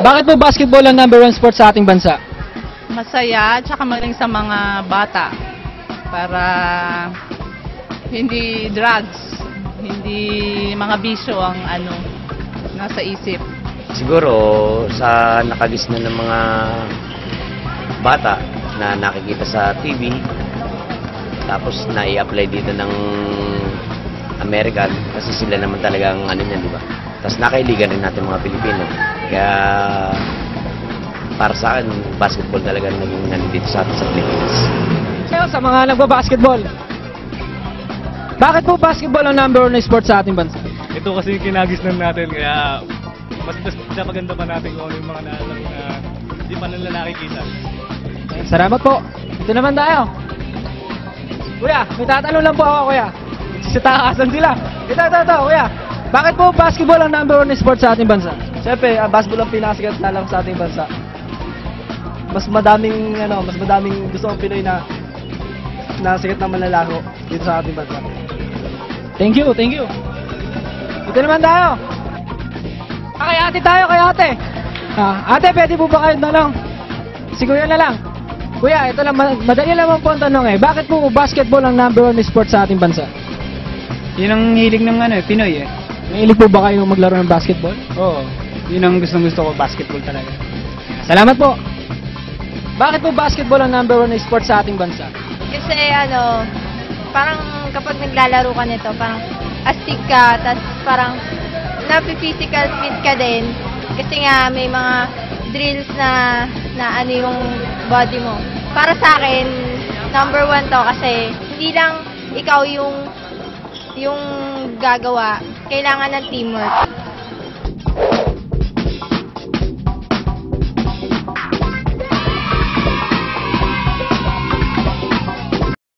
Bakit po basketball ang number 1 sport sa ating bansa? Masaya, tsaka magaling sa mga bata para hindi drugs, hindi mga bisyo ang nasa isip. Siguro sa nakagisnan ng mga bata na nakikita sa TV, tapos na-i-apply dito ng American kasi sila naman talagang niyan, di ba? Tapos nakailigan rin natin mga Pilipino. Kaya para sa akin, basketball talaga naging nandito sa atin sa Pilipinas. Kayo sa mga nagba-basketball, bakit po basketball ang number 1 sport sa ating bansa? Ito kasi yung kinagisnan natin, kaya mas maganda pa natin kung ano yung mga naalam na hindi pa nila nakikita. Salamat po. Ito naman tayo. Kuya, may tatanong lang po ako, kuya. Sitakasan sila. Ito, kuya. Bakit po basketball ang number 1 sport sa ating bansa? Siyempre, basketball ang pinakasikat na lang sa ating bansa. Mas madaming gusto ng Pinoy na sikat na manlalaro dito sa ating bansa. Thank you. Ito naman tayo. Kay ate tayo, kay ate. Ate, pwede po ba kayo tanong? Si kuya na lang. Kuya, ito lang, madali naman po ang tanong eh. Bakit po basketball ang number 1 sport sa ating bansa? Yun ang hilig ng Pinoy eh. Mahilig po ba kayo maglaro ng basketball? Oo. Yun ang gusto ko, basketball talaga. Salamat po. Bakit po basketball ang number 1 sport sa ating bansa? Kasi parang kapag naglalaro ka nito, parang astig ka, tapos parang napi-physical fit ka din. Kasi nga may mga drills na yung body mo. Para sa akin, number 1 to kasi hindi lang ikaw yung gagawa, kailangan ng teamwork.